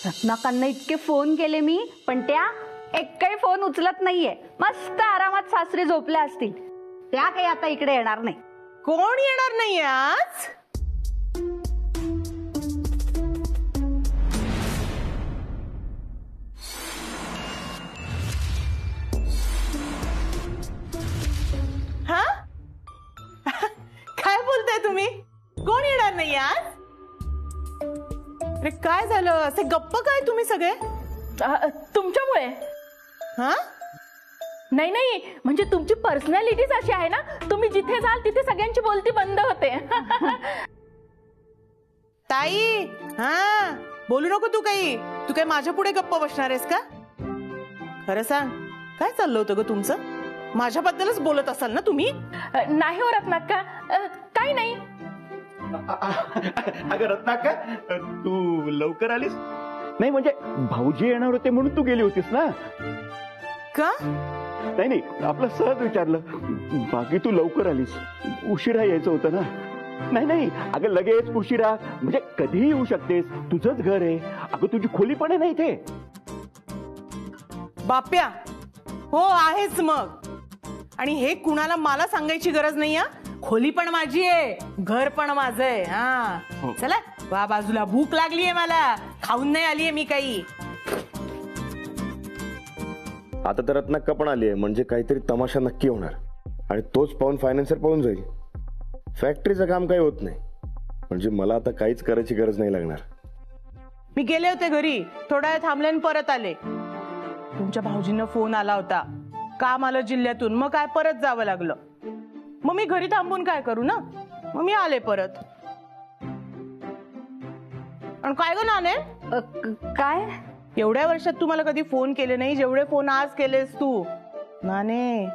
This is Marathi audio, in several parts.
रत्नाकांना इतके फोन केले मी, पण त्या एकही फोन उचलत नाहीये. मस्त आरामात सासरे झोपले असतील. त्या काही आता इकडे येणार नाही. कोण येणार नाही आज? हा? काय बोलताय तुम्ही? कोण येणार नाही आज? अरे काय झालं? असे गप्प काय तुम्ही सगळे? तुमच्यामुळे. हा? नाही नाही, म्हणजे तुमची पर्सनॅलिटीच अशी आहे ना, तुम्ही जिथे जाल तिथे सगळ्यांची बोलती बंद होते. ताई, हा बोलू नको तू काही. तू काय माझ्या पुढे गप्प बसणार आहेस का? खरं सांग, काय चाललं होतं ग तुमचं? माझ्याबद्दलच बोलत असाल ना तुम्ही? नाही हो रत्नाक्का, काही नाही. अगं रत्नाक्का, तू लवकर आलीस? नाही म्हणजे भाऊजी येणार होते म्हणून तू गेली होतीस ना? का? नाही नाही, आपलं सहज विचारलं. बाकी तू लवकर आलीस. उशिरा यायचं होतं ना? नाही नाही अगं, लगेच उशिरा म्हणजे कधीही येऊ शकतेस. तुझंच घर आहे. अगं तुझी खोली पण आहे ना इथे. बाप्या, हो आहेच मग. आणि हे कुणाला मला सांगायची गरज नाही. खोली पण माझी आहे, घर पण माझं आहे. हा चला वा बाजूला. भूक लागलीये मला, खाऊन नाही आलीये मी काही. आता तर रत्नाक्का पण आली आहे, म्हणजे काहीतरी तमाशा नक्की होणार. आणि तोच पाहून फायनान्सर पाहून जाईल. फॅक्टरीचं काम काही होत नाही, म्हणजे मला आता काहीच करायची गरज नाही लागणार. मी गेले होते घरी, थोडा वेळ थांबले आणि परत आले. तुमच्या भाऊजींना फोन आला होता, काम आलं जिल्ह्यातून. मग काय परत जावं लागलं. मग मी घरी थांबून काय करू ना, मग मी आले परत. आणि काय ग नाने, काय एवढ्या वर्षात तुम्हाला कधी फोन केले नाही जेवढे फोन आज केलेस तू. नाने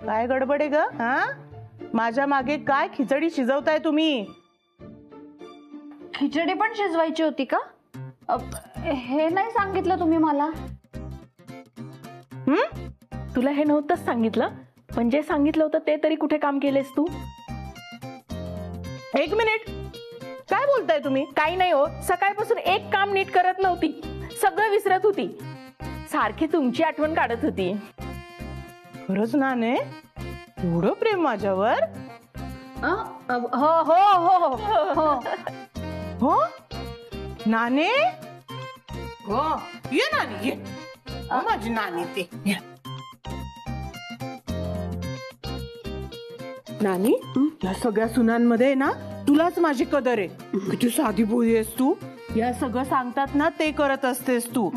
काय गडबड आहे ग? हा, माझ्या मागे काय खिचडी शिजवताय तुम्ही? खिचडी पण शिजवायची होती का? हे नाही सांगितलं तुम्ही मला. तुला हे नव्हतंच सांगितलं, पण जे सांगितलं होतं ते तरी कुठे काम केलेस तू? एक मिनिट, काय बोलताय तुम्ही? काही नाही हो, सकाळपासून एक काम नीट करत नव्हती. सगळं विसरत होती. सारखी तुमची आठवण काढत होती. खरंच नाने, एवढं प्रेम माझ्यावर? हो हो हो हो हो नाने. हो ये नानी, ये. माझी नानी ते. नानी, या सगळ्या सुनांमध्ये ना तुलाच माझी कदर आहे. किती साधी बोली आहेस तू. या सगळं सांगतात ना ते करत असतेस तू.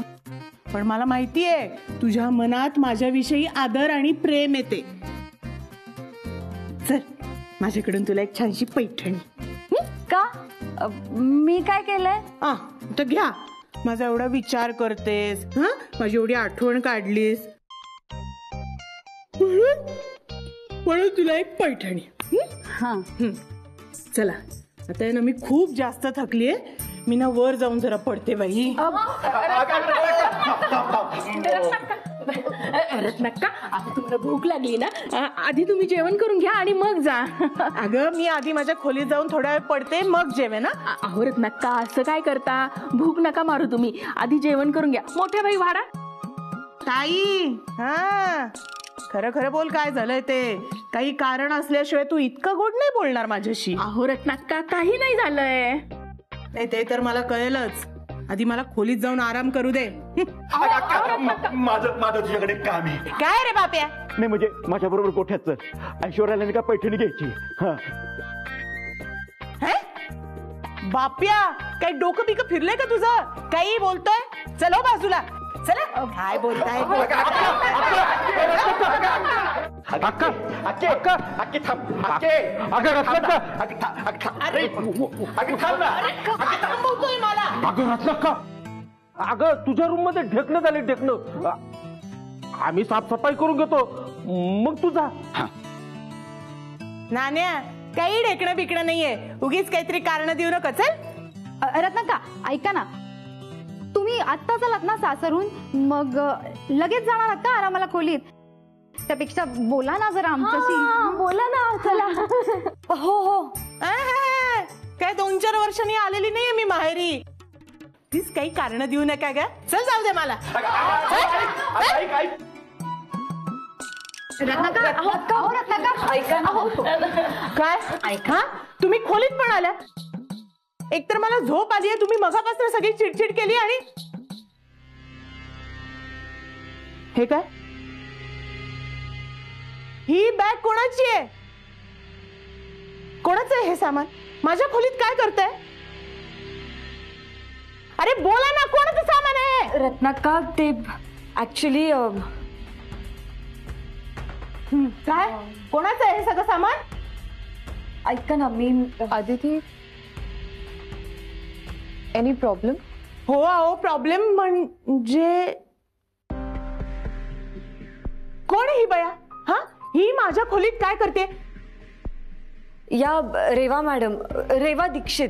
पण मला माहितीये तुझ्या मनात माझ्याविषयी आदर आणि प्रेम येते. चल, माझ्याकडून तुला एक छानशी पैठणी. का? मी काय केलंय? तर घ्या. माझा एवढा विचार करतेस, हा, माझी एवढी आठवण काढलीस म्हणून तुला एक पैठणी. हा, चला आता ना मी खूप जास्त थकलीये. मी ना वर जाऊन जरा पडते बाई. रत्नाक्का, आता तुम्हाला भूक लागली ना, आधी तुम्ही जेवण करून घ्या आणि मग जा. अगं मी आधी माझ्या खोलीत जाऊन थोडा वेळ पडते, मग जेवेन ना. अहो रत्नाक्का, असं काय करता? भूक नका मारू तुम्ही, आधी जेवण करून घ्या. मोठ्या बाई वाढा. ताई, हा खरं खरं बोल, काय झालंय ते? काही कारण असल्याशिवाय तू इतकं गोड नाही बोलणार माझ्याशी. अहो रत्नाक्का, काही नाही झालंय. नाही ते तर मला कळेलच. आधी मला खोलीत जाऊन आराम करू दे. माझं तुझ्याकडे काम आहे. काय रे बाप्या? नाही म्हणजे माझ्या बरोबर गोठ्यात चल. ऐश्वर्याला का पैठणी घ्यायची. बाप्या, काही डोकं बिकं फिरलंय का तुझं? काही बोलतोय? चलो बाजूला. चला. काय बोलताय? अगं तुझ्या रूम मध्ये ढेकणं झाले, ढेकणं. आम्ही साफसफाई करून घेतो, मग तुझा. नाण्या, काही ढेकणं बिकणं नाहीये. उगीच काहीतरी कारण देऊ नका. चल. रत्नाक्का, ऐका ना, तुम्ही आत्ता चलात ना सासरून, मग लगेच जाणार आहात का आरामाला खोलीत? त्यापेक्षा बोला ना जरा आमच्याशी. बोला ना. चला. हो हो. काय 2-4 वर्षांनी आलेली नाहीये मी माहेरी. तीच काही कारण देऊ नका ग. चल जाऊ दे मला. काय ऐका, तुम्ही खोलीत पण आल्या. एकतर मला झोप आली आहे, तुम्ही मगापासून सगळी चिडचिड केली. आणि हे काय, ही बॅग कोणाची आहे? कोणाचं आहे हे सामान? माझ्या खोलीत काय करताय? अरे बोला ना, कोणाचं सामान आहे? रत्नाका, ते ऍक्च्युली काय, कोणाचं आहे हे सगळं सामान? ऐका ना, मी आदिती, एनी प्रॉब्लेम? हो अहो, प्रॉब्लेम म्हणजे कोण आहे ही बया? हा, ही माझ्या खोलीत काय करते? या रेवा मॅडम, रेवा दीक्षित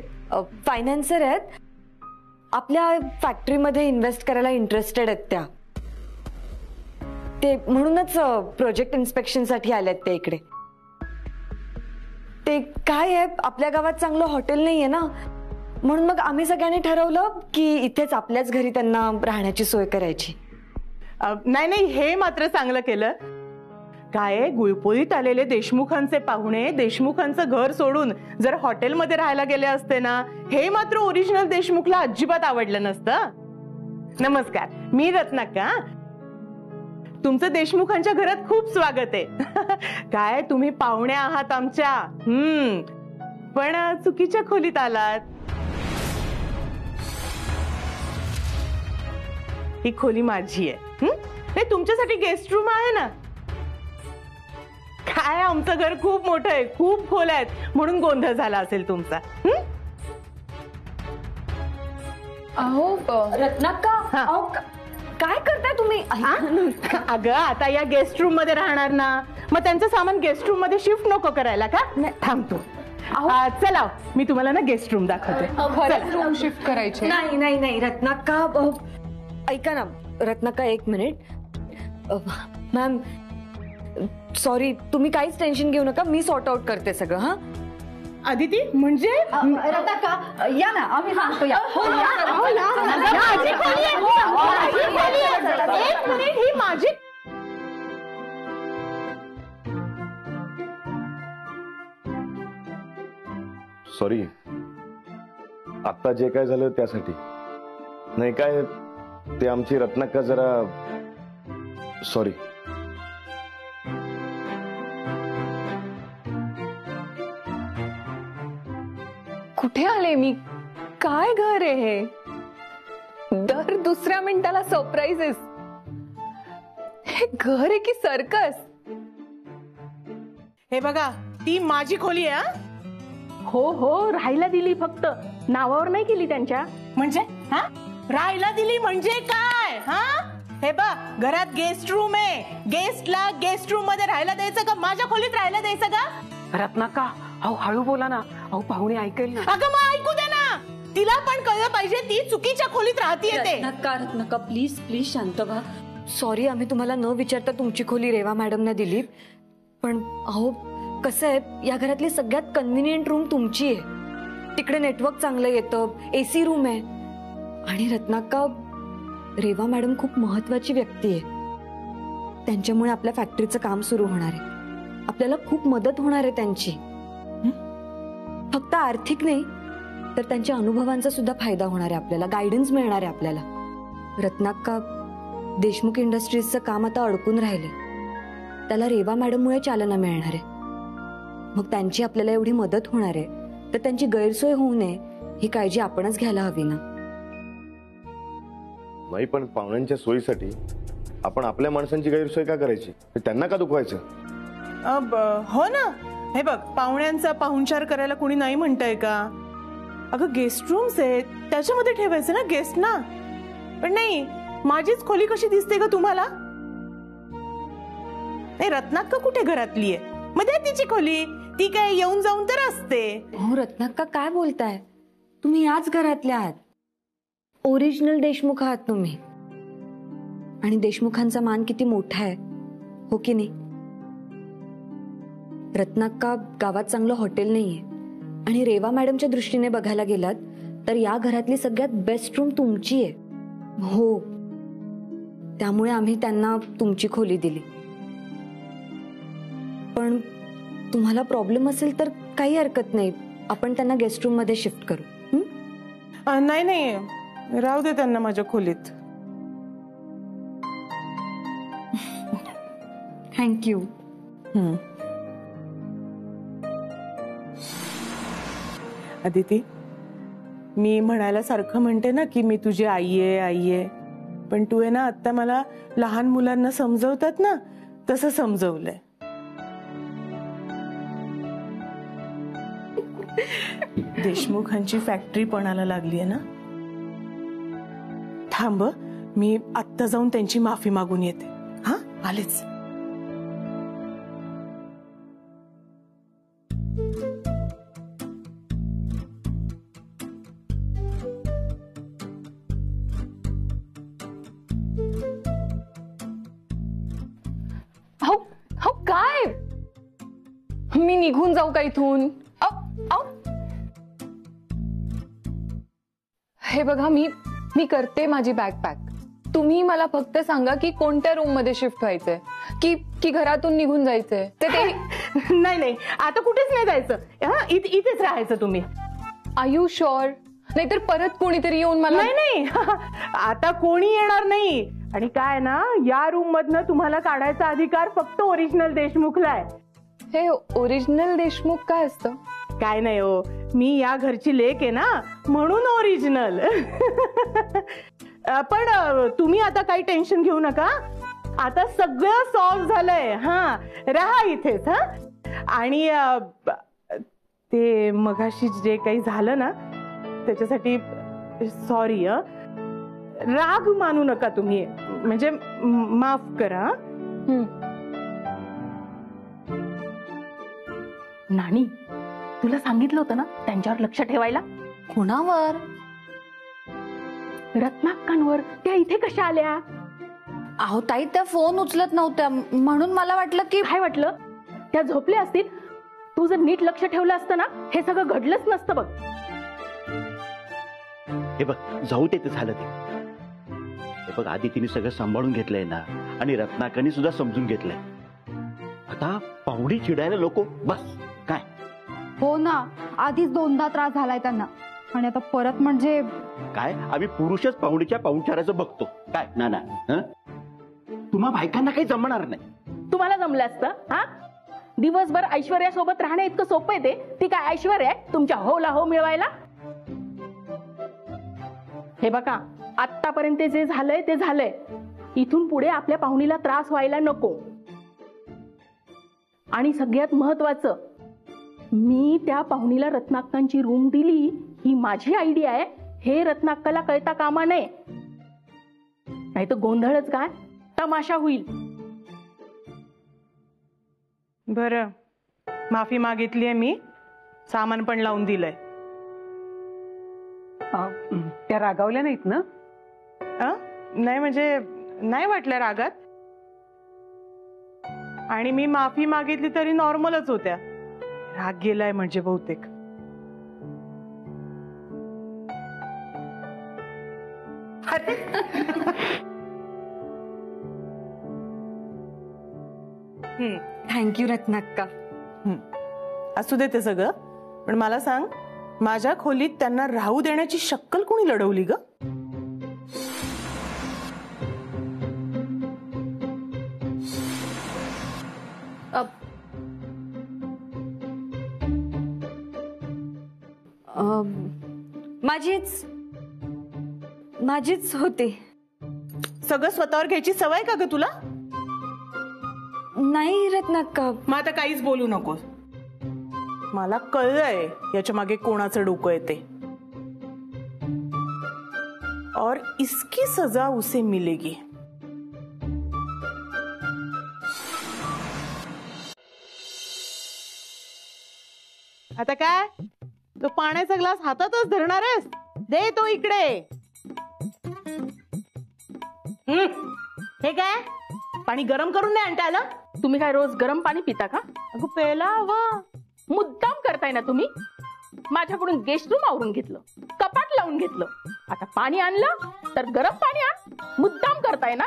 फायनान्सर आहेत. आपल्या फॅक्टरीमध्ये इन्व्हेस्ट करायला इंटरेस्टेड आहेत त्या. ते म्हणूनच प्रोजेक्ट इन्स्पेक्शन साठी आल्यात ते इकडे. ते काय आहे, आपल्या गावात चांगलं हॉटेल नाहीये ना, म्हणून मग आम्ही सगळ्यांनी ठरवलं की इथेच आपल्याच घरी त्यांना राहण्याची सोय करायची. नाही नाही, हे मात्र चांगलं केलं. काय, गुळपोळीत आलेले देशमुखांचे पाहुणे देशमुखांचं घर सोडून जर हॉटेलमध्ये राहायला गेले असते ना, हे मात्र ओरिजिनल देशमुखला अजिबात आवडलं नसतं. नमस्कार, मी रत्नाका. तुमचं देशमुखांच्या घरात खूप स्वागत आहे. काय, तुम्ही पाहुणे आहात आमच्या. पण चुकीच्या खोलीत आलात. ही खोली माझी आहे. नाही, तुमच्यासाठी गेस्ट रूम आहे ना. काय, आमचं घर खूप मोठं आहे, खूप खोल आहेत, म्हणून गोंधळ झाला असेल तुमचा. अहो रत्नाका, काय करताय तुम्ही? अगं, आता या गेस्ट रूम मध्ये राहणार ना, मग त्यांचं सामान गेस्ट रूम मध्ये शिफ्ट नको करायला का? थांबतो. चला, मी तुम्हाला ना गेस्ट रूम दाखवते. रूम शिफ्ट करायचे? नाही नाही नाही रत्नाका, ऐका ना रत्नाका, एक मिनिट. मॅम सॉरी, तुम्ही काहीच टेन्शन घेऊ नका, मी सॉर्ट आउट करते सगळं. हा अदिती, म्हणजे रत्नाका, या ना, आम्ही सांगतो. या. एक मिनिट, ही माझी. सॉरी, आता जे काय झालं त्यासाठी नाही. काय, ते आमची रत्नाका जरा सॉरी. कुठे आले मी? काय घर आहे हे? दर दुसऱ्या मिनिटाला सरप्राइजेस. हे घर आहे की सर्कस? हे बघा, ती माझी खोली आहे. हो हो, राहायला दिली, फक्त नावावर नाही केली त्यांच्या. म्हणजे हा, राहायला दिली म्हणजे काय? हा, हे बघ, घरात गेस्ट रूम आहे. गेस्टला गेस्ट रूम मध्ये राहायला द्यायचं का माझ्या खोलीत राहायला द्यायचं का? रत्नाका, अहो हळू बोला ना, अहो पाहुणे ऐकेल ना. अगं मग ऐकू दे ना, तिला पण कळलं पाहिजे ती चुकीच्या खोलीत राहतीये ते. रत्नाका, प्लीज प्लीज शांत व्हा. सॉरी, आम्ही तुम्हाला न विचारता तुमची खोली रेवा मॅडमने दिली. पण अहो कसं आहे, या घरातली सगळ्यात कन्व्हिनियंट रूम तुमची आहे. तिकडे नेटवर्क चांगलं येतं, एसी रूम आहे. आणि रत्नाका, रेवा मॅडम खूप महत्वाची व्यक्ती आहे. त्यांच्यामुळे आपल्या फॅक्टरीचं काम सुरू होणार आहे. आपल्याला खूप मदत होणार आहे त्यांची. फक्त आर्थिक नाही, तर त्यांच्या अनुभवांचा सुद्धा फायदा होणार आहे आपल्याला, गायडन्स मिळणार आहे आपल्याला. रत्नाका, देशमुख इंडस्ट्रीजचं काम आता अडकून राहिले, त्याला रेवा मॅडममुळे चालना मिळणार आहे. मग त्यांची आपल्याला एवढी मदत होणार आहे, तर त्यांची गैरसोय होऊ नये ही काळजी आपणच घ्यायला हवी ना. नाही, पण पाहुण्यांच्या सोयीसाठी आपण आपल्या माणसांची गैरसोय का करायची? त्यांना का दुखवायचं? हो ना, हे बघ, पाहुण्यांचा पाहुणचार करायला कोणी नाही म्हणतंय का? अगं, गेस्ट रूम्स आहेत, त्याच्यामध्ये ठेवायचं ना गेस्ट ना. पण नाही, माझीच खोली कशी दिसते का तुम्हाला? नाही, रत्नाका कुठे घरातली आहे? मध्ये तिची खोली, ती काय येऊन जाऊन तर असते. हो रत्नाका, काय बोलताय तुम्ही? याच घरातल्या आहात, ओरिजिनल देशमुख आहात तुम्ही. आणि देशमुखांचा मान किती मोठा आहे, हो की नाही? रत्नाका, गावात चांगलं हॉटेल नाहीये. आणि रेवा मॅडमच्या दृष्टीने बघायला गेलात तर या घरातली सगळ्यात बेस्ट रूम तुमची आहे. हो, त्यामुळे आम्ही त्यांना तुमची खोली दिली. पण तुम्हाला प्रॉब्लेम असेल तर काही हरकत नाही, आपण त्यांना गेस्ट रूम मध्ये शिफ्ट करू. नाही नाही, राहू दे त्यांना माझ्या खोलीत. थँक्यू. अदिती, मी म्हणायला सारखं म्हणते ना की मी तुझी आई आहे, पण तू आहे ना आता मला लहान मुलांना समजवतात ना तसं समजवलंय. देशमुखांची फॅक्टरी पणाला लागली आहे ना. थांब, मी आत्ता जाऊन त्यांची माफी मागून येते. हा, आलेच. हो हो, काय मी निघून जाऊ का इथून? हे बघा, मी करते माझी बॅग पॅक. तुम्ही मला फक्त सांगा की कोणत्या रूम मध्ये शिफ्ट व्हायचंय, की घरातून निघून जायचंय. ते नाही नाही, आता कुठेच नाही जायचं. इथेच राहायचं तुम्ही. Are you sure? नाहीतर परत कोणीतरी येऊन मला. नाही नाही, आता कोणी येणार नाही. आणि काय ना, या रूम मधनं तुम्हाला काढायचा अधिकार फक्त ओरिजिनल देशमुखला आहे. हे ओरिजिनल देशमुख काय असतं? काय नाही हो, मी या घरची लेक आहे ना, म्हणून ओरिजिनल. पण तुम्ही आता काही टेन्शन घेऊ नका, आता सगळं सॉल्व्ह झालंय. हा, राहा इथेच. हा, आणि ते मगाशी जे काही झालं ना त्याच्यासाठी सॉरी. राग मानू नका तुम्ही, म्हणजे माफ करा. नानी, तुला सांगितलं होतं ना त्यांच्यावर लक्ष ठेवायला. कोणावर? रत्नाक्कांवर. त्या इथे कशा आल्या? अहो ताई, त्या फोन उचलत नव्हत्या, म्हणून मला वाटलं की. काय वाटलं? त्या झोपल्या असतील. तू जर नीट लक्ष ठेवलं असतं ना हे सगळं घडलंच नसतं बघ. हे बघ, जाऊ ते झालं ते. हे बघ, आधी तिने सगळं सांभाळून घेतलंय ना, आणि रत्नाकरनी सुद्धा समजून घेतलंय. आता पाहुणी चिडायला लोक बस काय. हो ना, आधीच 2दा त्रास झालाय त्यांना, आणि आता परत म्हणजे काय. आम्ही पुरुषच पाहुणीच्या पाहुणचाराचं बघतो काय. ना ना, तुम्हा बायकांना काही जमणार नाही. तुम्हाला जमलं असतं. हा, दिवसभर ऐश्वर्या सोबत राहणे इतकं सोपं आहे ते. ती काय ऐश्वर्या आहे तुमच्या होला हो मिळवायला? हे बघा, आतापर्यंत जे झालंय ते झालंय. इथून पुढे आपल्या पाहुणीला त्रास व्हायला नको. आणि सगळ्यात महत्वाचं, मी त्या पाहुणीला रत्नाक्कांची रूम दिली ही माझी आयडिया आहे हे रत्नाक्काला कळता कामा नये. नाही तर गोंधळच काय, तमाशा होईल. बरं, माफी मागितलीये मी, सामान पण लावून दिलंय. त्या रागावल्या नाहीत ना? नाही म्हणजे नाही वाटलं रागात. आणि मी माफी मागितली तरी नॉर्मलच होत्या. राग गेलाय म्हणजे बहुतेक. थँक्यू रत्नाक्का. असू दे ते सगळं, पण मला सांग, माझ्या खोलीत त्यांना राहू देण्याची शक्कल कोणी लढवली ग? माझीच होती. सगळं स्वतःवर घ्यायची सवय का ग तुला? नाही रत्नाक्का. मग आता काहीच बोलू नकोस. मला कळलंय याच्या मागे कोणाचं डोकं येते. और इसकी सजा उसे मिलेगी. आता काय, तो पाण्याचा ग्लास हातातच धरणार आहेस? दे तो इकडे. हे काय, पाणी गरम करून नाही आणता आलं? तुम्ही काय रोज गरम पाणी पिता का? अगं प्यायला हवं. मुद्दाम करताय ना तुम्ही. माझ्याकडून गेस्ट रूम आवरून घेतलं, कपाट लावून घेतलं. आता पाणी आणलं तर गरम पाणी आण. मुद्दाम करताय ना?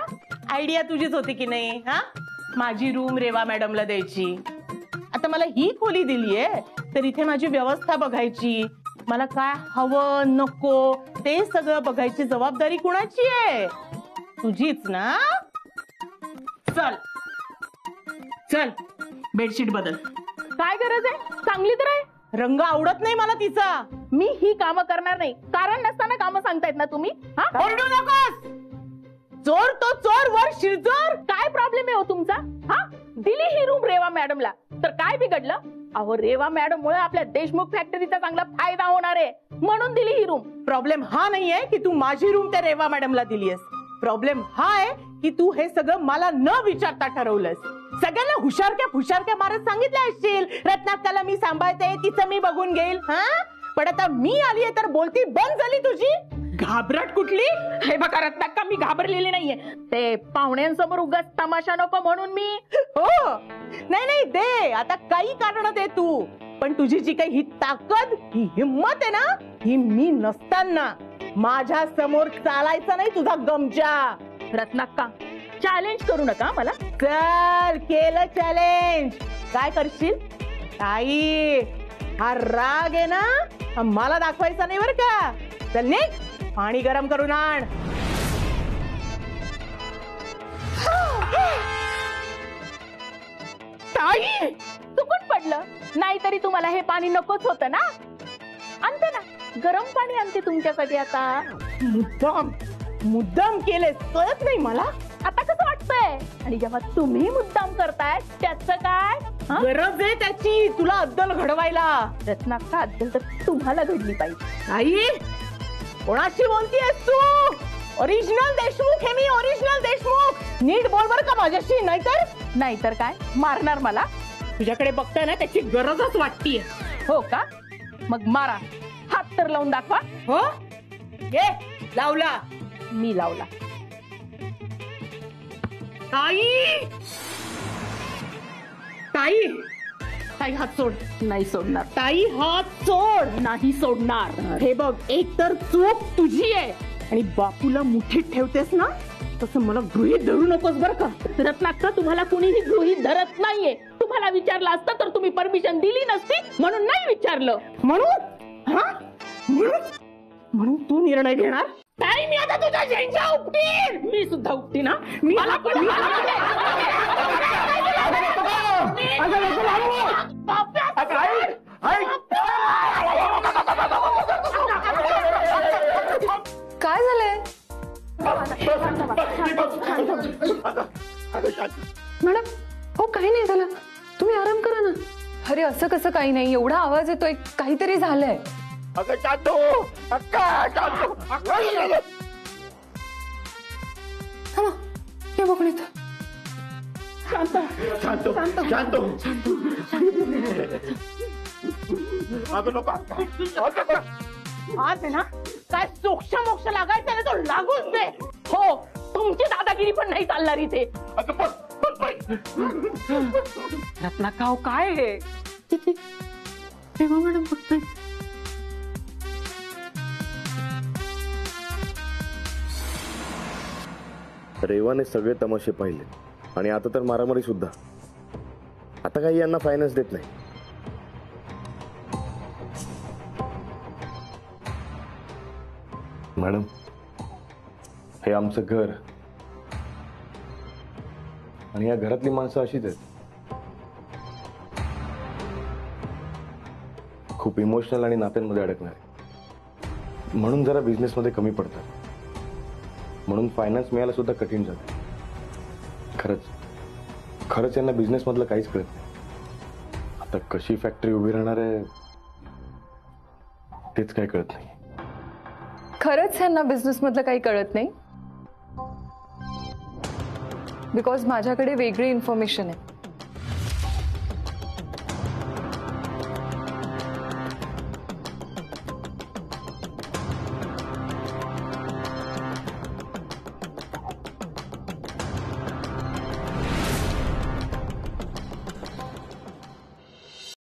आयडिया तुझीच होती की नाही? हा, माझी रूम रेवा मॅडमला द्यायची. आता मला ही खोली दिलीये तर इथे माझी व्यवस्था बघायची, मला काय हवं नको ते सगळं बघायची जबाबदारी कुणाची आहे? तुझीच ना. चल चल, बेडशीट बदल. काय गरज आहे? चांगली तर आहे. रंग आवडत नाही मला तिचा. मी ही कामं करणार नाही. कारण नसताना कामं सांगतायत ना तुम्ही? हा, ओरडू नकोस. चोर तो चोर, वर शिरचोर. काय प्रॉब्लेम आहे हो तुमचा? हा, दिली ही रूम रेवा मॅडमला तर काय बिघडलं? अहो, रेवा मॅडम मुळे आपल्या देशमुख फॅक्टरीचा चांगला फायदा होणार आहे म्हणून दिली ही रूम. प्रॉब्लेम हा नाहीये की तू माझी रूम त्या रेवा मॅडमला दिलीयस. प्रॉब्लेम हा आहे की तू हे सगळं मला न विचारता ठरवलंस. सगळ्यांना हुशारक्या मारत सांगितलं असशील, रत्नाकाला मी सांभाळते, तिचं मी बघून घेईल. हा, पण आता मी आलीये तर बोलती बंद झाली तुझी. घाबरट कुठली? हे बघा रत्नाक्का, मी घाबरलेली नाहीये. ते पाहुण्यांसमोर उगाच तमाशा नको म्हणून मी. हो, नाही दे, आता काही कारण दे तू, पण तुझी जी काही ही ताकद, ही हिम्मत आहे ना, ही मी नसताना माझ्या समोर चालायचं नाही तुझा गमजा. रत्नाक्का, चॅलेंज करू नका मला. चल, केलं चॅलेंज. काय करशील? ताई, हा राग आहे ना, हा मला दाखवायचा नाही बरं का. चल निघ, पाणी गरम करून आण. ताई, चुकून पडलं. नाहीतरी तुम्हाला हे पाणी नकोच होतं ना. आणते ना, गरम पाणी आणते तुमच्यासाठी. आता मुद्दाम केले, कळत नाही मला. आता कसं वाटतंय? आणि जेव्हा तुम्ही मुद्दाम करताय त्याचं काय? गरज आहे त्याची तुला अद्दल घडवायला. रत्नाक्का, अद्दल तर तुम्हाला घडली पाहिजे. आई, कोणाशी बोलतीयस तू? ओरिजिनल देशमुख हे मी, ओरिजिनल देशमुख. नीट बोल बर का माझ्याशी, नाहीतर काय मारणार मला? तुझ्याकडे बघताय ना, त्याची गरजच वाटतीये. हो का? मग मारा. हात तर लावून दाखवा. हो, घे लावला. मी लावला. ताई, ताई, ताई हात सोड. नाही सोडणार. ताई हात सोड. नाही सोडणार. हे बघ, एक तर चूक तुझी आहे आणि बापूला मुठीत ठेवतेस ना, तसं मला गृहीत धरू नकोस बर का. रत्नाक्का, तुम्हाला कुणीही गृहीत धरत नाहीये. तुम्हाला विचारलं असतं तर तुम्ही परमिशन दिली नसती म्हणून नाही विचारलं. म्हणून हा, म्हणून तू निर्णय घेणार? ताई, मी आता तुझ्या झेंडा उपटीन. मी सुद्धा उपटी ना. मला पण काय झालंय मॅडम? हो, काही नाही झालं, तुम्ही आराम करा ना. अरे असं कसं काही नाही, एवढा आवाज येतोय, काहीतरी झालंय. हे बघून येतं. आज आहे ना, काय सोक्ष मोक्ष लागायचं ना, तो लागूच दे. हो, तुमची दादागिरी पण नाही चालणार इथे. रत्नाकाव, काय हे? मॅडम बघतोय. रेवाने सगळे तमाशे पाहिले आणि आता तर मारामारी सुद्धा. आता काही यांना फायनान्स देत नाही. मॅडम, हे आमचं घर आणि या घरातली माणसं अशीच आहेत. खूप इमोशनल आणि नात्यांमध्ये अडकणार, म्हणून जरा बिझनेसमध्ये कमी पडतात, म्हणून फायनान्स मिळायला सुद्धा कठीण जाते. खरंच यांना बिझनेस मधलं काहीच कळत नाही. आता कशी फॅक्टरी उभी राहणार आहे तेच काही कळत नाही. खरंच ह्यांना बिझनेस मधलं काही कळत नाही, बिकॉज माझ्याकडे वेगळी इन्फॉर्मेशन आहे.